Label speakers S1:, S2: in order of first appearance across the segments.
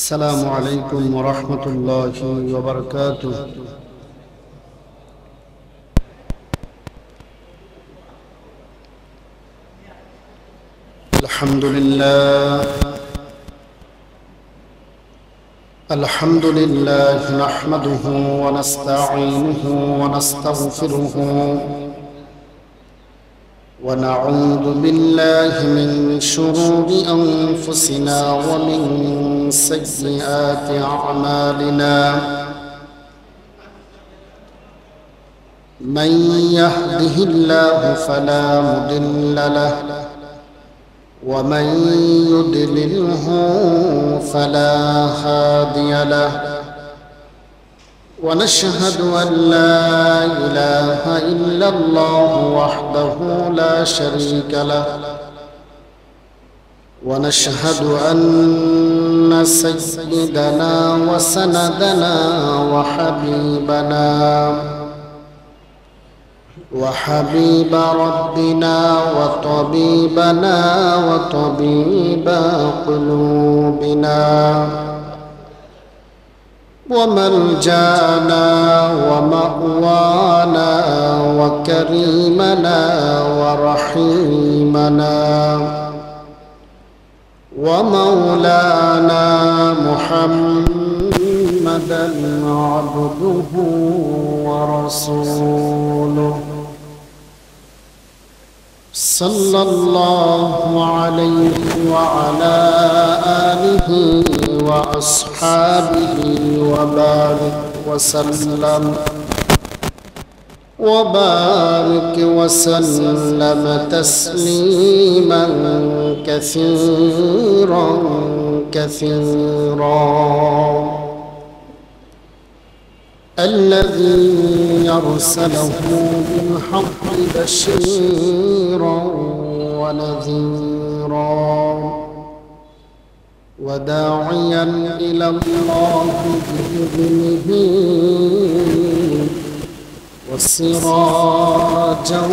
S1: السلام عليكم ورحمة الله وبركاته. الحمد لله نحمده ونستعينه ونستغفره ونعوذ بالله من شرور أنفسنا ومن سيئات أعمالنا. من يهده الله فلا مضل له ومن يضلله فلا هادي له، ونشهد أن لا إله إلا الله وحده لا شريك له، ونشهد أن سيدنا وسندنا وحبيب ربنا وطبيبنا وطبيب قلوبنا وملجانا ومأوانا وكريمنا ورحيمنا ومولانا محمدا عبده ورسوله، صلى الله عليه وعلى آله وأصحابه وبارك وسلم تسليما كثيرا الذي يرسله بالحق بشيرا ونذيرا وداعيا إلى الله بإذنه وسراجا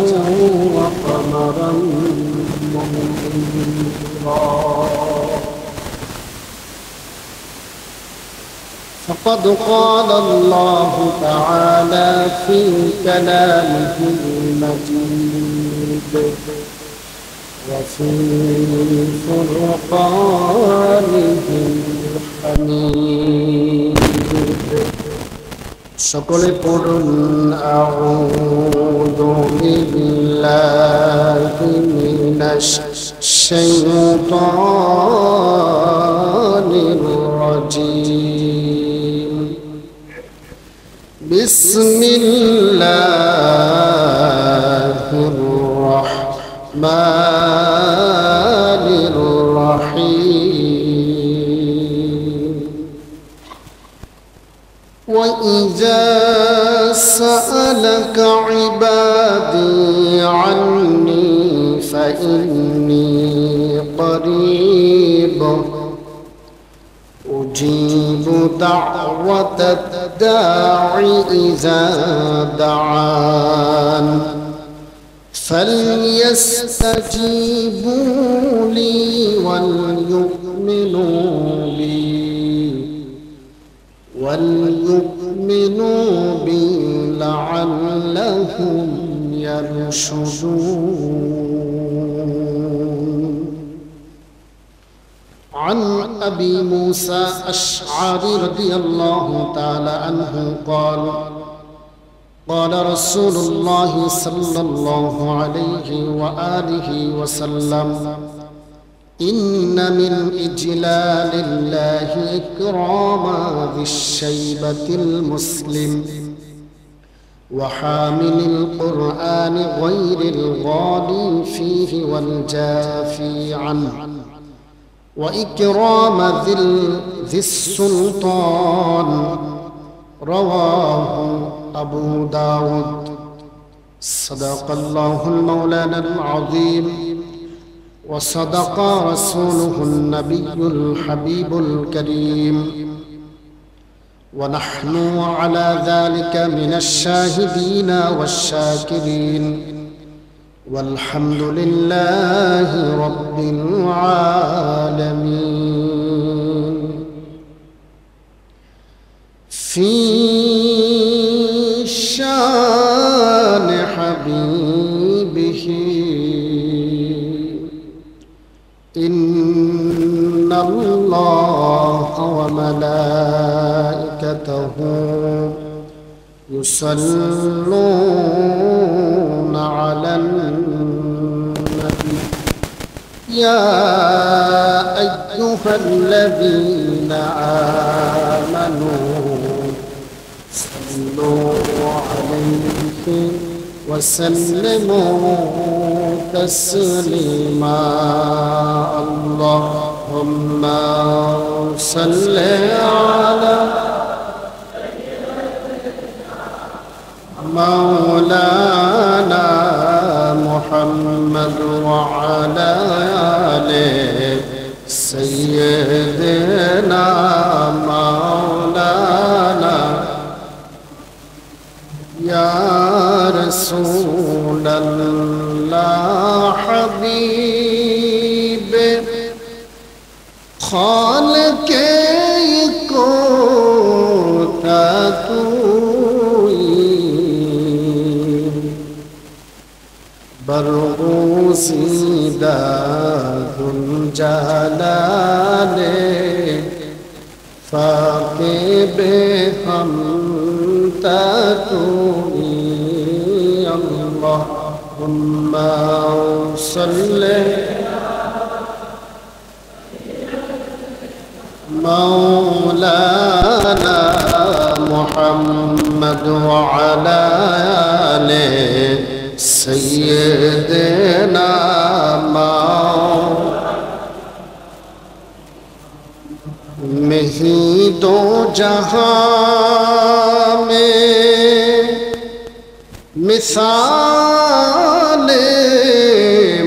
S1: وقمرا منيرا. فقد قال الله تعالى في كلامه المجيد وفي فرقانه الحميد. সকলে পড়ুন আউযু বিল্লাহি মিনাশ শাইতানির রাজীম। বিসমিল্লাহির রাহমানির রাহিম। وإذا سألك عبادي عني فإني قريب أجيب دعوة الداع إذا دعان فليستجيبوا لي وليؤمنوا بي لعلهم يرشدون. عن أبي موسى الأشعري رضي الله تعالى عنه قال قال رسول الله صلى الله عليه وآله وسلم إن من إجلال الله إكرام ذي الشيبة المسلم وحامل القرآن غير الغالي فيه والجافي عنه، وإكرام ذي السلطان. رواه أبو داود. صدق الله المولانا العظيم وصدق رسوله النبي الحبيب الكريم، ونحن على ذلك من الشاهدين والشاكرين، والحمد لله رب العالمين. في شان حبيبه إن الله وملائكته يصلون على النبي يا أيها الذين آمنوا صلوا عليه وسلموا تسليما اللهم صل على مولانا محمد وعلى آله سيدنا مولانا يا رسول الله حبيب خالق کو برغوزیدہ ذوالجلال فاقب ہم تتوئی اللہم صلی مولانا محمد وعلى آله سیدنا میں ہی دو جہاں میں مثال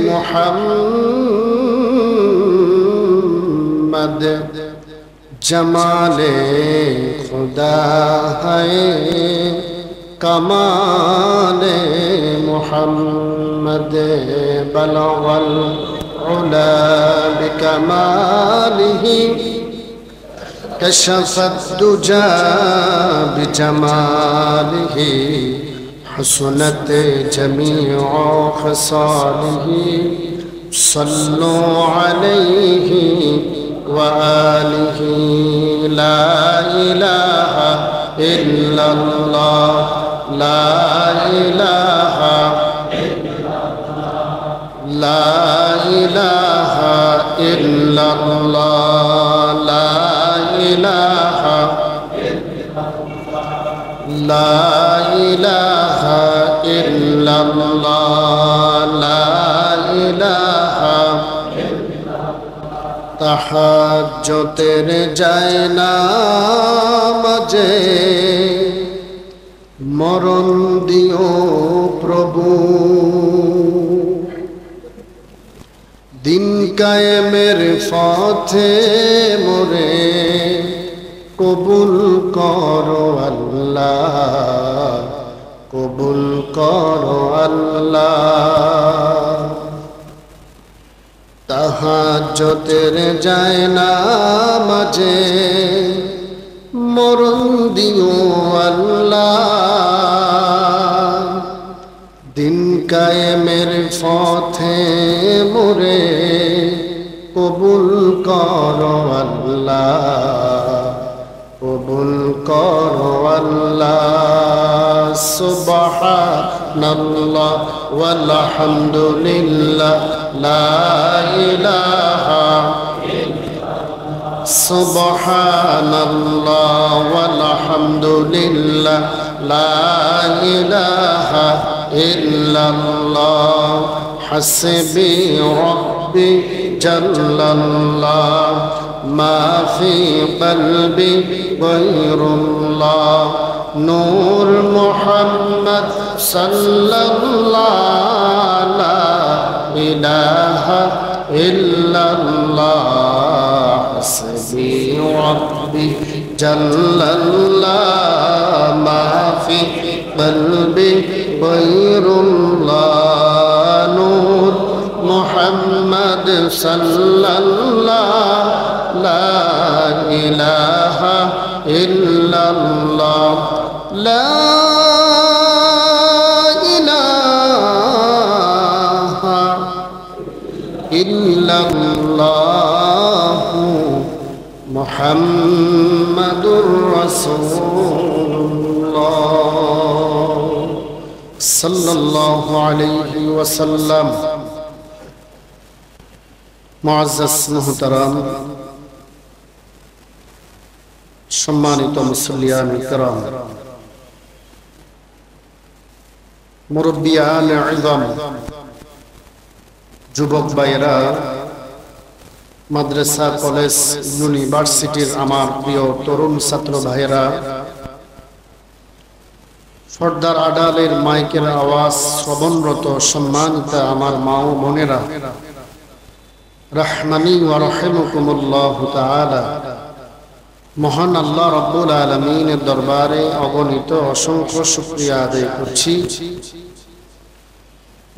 S1: محمد جمال خدا ہے کمال محمد بلغ العلا بکمالہ کشف الدجى بجمالہ حسنت جميع خصاله صلوا عليه وآله لا إله إلا الله لا إله لا إله إلا الله لا إله لا إله إلا الله لا إله তাহাজ্জুদের যায় না মাঝে মরণ দিও প্রভু দিন কায়েমের পথে মোরে কবুল করো আল্লাহ কবুল করো আল্লাহ তাহাজ্জুদের যায় না মাঝে মরণ দিও আল্লাহ দিন কায়েমের পথে মোরে কবুল করো আল্লাহ কবুল করো আল্লাহ সুবহানাল্লাহ ওয়ালহামদুলিল্লাহ লা ইলাহা সুবহানাল্লাহ ওয়ালহামদুলিল্লাহ লা ইলাহা ইল্লাল্লাহ হাসবি রব্বি জাল্লাল্লাহ মা ফি কলবি গায়রুল্লাহ নূর মুহাম্মদ সাল্লাল্লাহু লা ইলাহা ইল্লাল্লাহ হাসবি রব্বি জাল্লাল্লাহ মা ফি কলবি গায়রুল্লাহ নূর মুহাম্মদ সাল্লাল্লাহু লা ইলাহা ইল্লাল্লাহ লা ইলাহা ইল্লাল্লাহ মুহাম্মাদুর রাসূলুল্লাহ সাল্লাল্লাহু আলাইহি ওয়াসাল্লাম। মুআজ্জাজ মুহতারাম, সম্মানিত মুসল্লিয়ান কিরাম, মুরব্বিয়ান ইযম, যুবক ভাইয়েরা, মাদ্রাসা, কলেজ, ইউনিভার্সিটির আমার প্রিয় তরুণ ছাত্র ভাইয়েরা, পর্দার আড়ালের মাইকের আওয়াজ শ্রবণরত সম্মানিত আমার মা ও বোনেরা, রাহমানি ওয়া রাহিমাকুমুল্লাহু তাআলা। মহান আল্লাহ রাব্বুল আলামিনের দরবারে অগণিত অসংখ্য শুকরিয়া আদায় করছি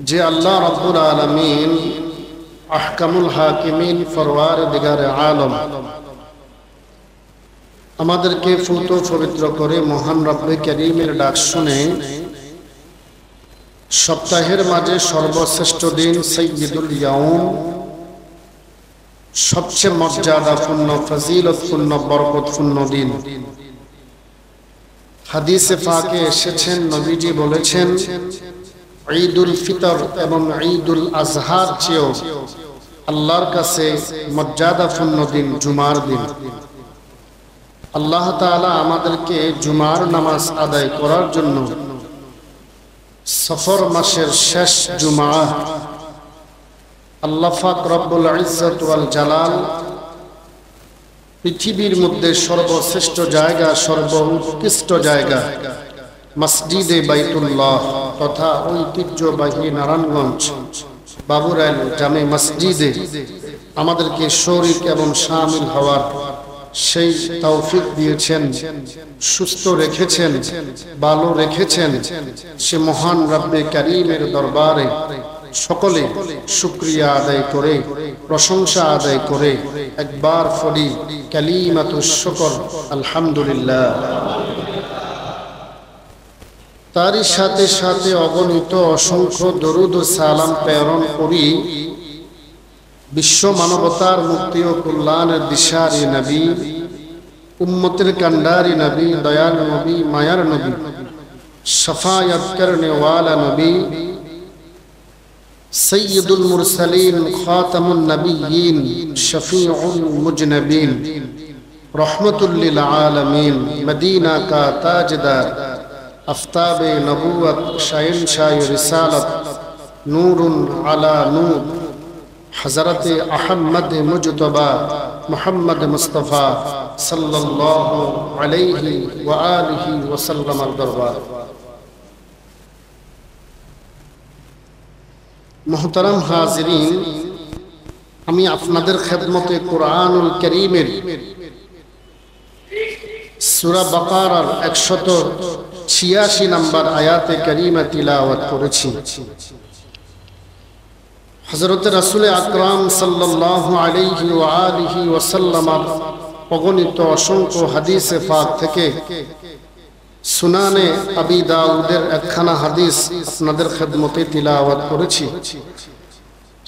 S1: যে আল্লাহ রাব্বুল আলামিন আহকামুল হাকিমিন ফরওয়ারদিগারে আলম আমাদেরকে ফুত পবিত্র করে মহান রব্বে কারীমের ডাক শুনে সপ্তাহের মাঝে সর্বশ্রেষ্ঠ দিন সাইয়্যিদুল ইয়াউম, সবচেয়ে মর্যাদাপূর্ণ, ফজিলতপূর্ণ, বরকতপূর্ণ দিন। হাদিসে পাকে এসেছেন, নবীজি বলেছেন, ঈদুল ফিতর এবং ঈদুল আজহার চেয়েও আল্লাহর কাছে মর্যাদাপূর্ণ দিন জুমার দিন। আল্লাহ তাআলা আমাদেরকে জুমার নামাজ আদায় করার জন্য সফর মাসের শেষ জুমা, আল্লাহ পাক রব্বুল ইজ্জত ওয়াল জালাল পৃথিবীর মধ্যে সর্বশ্রেষ্ঠ জায়গা, সর্বোৎকৃষ্ট জায়গা মসজিদে বাইতুল্লাহ তথা ঐতিহ্যবাহী নারায়ণগঞ্জ বাবুরাইল জামে মসজিদে আমাদেরকে শরীক এবং শামিল হওয়ার সেই তৌফিক দিয়েছেন, সুস্থ রেখেছেন, ভালো রেখেছেন। সে মহান রব্বে কারীমের দরবারে সকলে শুকরিয়া আদায় করে, প্রশংসা আদায় করে একবার পড়ি কালিমাতুশ শুকর, আলহামদুলিল্লাহ। তারই সাথে সাথে অগণিত অসংখ্য দরুদ ও সালাম প্রেরণ করি বিশ্ব মানবতার মুক্তি ও কল্যাণের দিশারি নবী, উম্মতের কান্ডারি নবী, দয়াল নবী, মায়ার নবী, শাফায়াত করনে ওয়ালা নবী, সৈয়দুল মুরসালিন, খাতামুন নবিয়্যিন, শফিউল মুজনবিন, রহমতুল লিল আলামিন, মদিনা কা তাজদার, আফতাবে নবুয়ত, শাহিনশাহ রিসালত, নূরুন আলা নূর, হযরত আহমদ মুজতবা মুহাম্মদ মুস্তাফা সাল্লাল্লাহু আলাইহি ওয়া আলিহি ওয়া সাল্লামের দরবার। মুহতারাম হাজিরিন, আমি আপনাদের খেদমতে কুরআনুল কারীমের সূরা বাকারার 186 নম্বর আয়াতে কারীমা তিলাওয়াত করেছি। হযরত রাসূল আকরাম সাল্লাল্লাহু আলাইহি ওয়া আলিহি ওয়া সাল্লামের অগণিত অসংখ্য হাদিসে পাক থেকে সুনানে আবি দাউদের একখানা হাদিস আপনাদের খেদমতে তিলাওয়াত করেছি।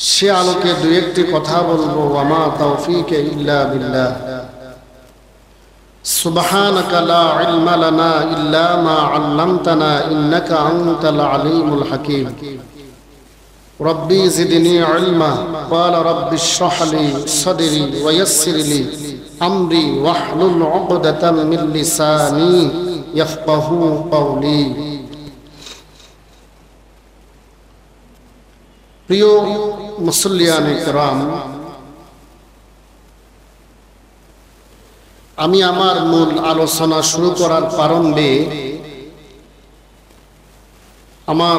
S1: সে আলোকে দুই একটি কথা বলবো। ওয়া মা তাওফীক ইল্লা বিল্লাহ, সুবহানাকা লা ইলমা লানা ইল্লা মা আল্লামতানা ইন্নাকা আনতাল আলিমুল হাকীম। রব্বি জিদনি ইলমা, ক্বালা রব্বি ইশরাহ লি সাদরি ওয়া ইয়াসসির লি আমরি ওয়াহলুল উকদাতাম মিন লিসানি ইয়াফকাহু কওলি। প্রিয় মুসল্লিয়ানে কিরাম, আমি আমার মূল আলোচনা শুরু করার প্রারম্ভে আমার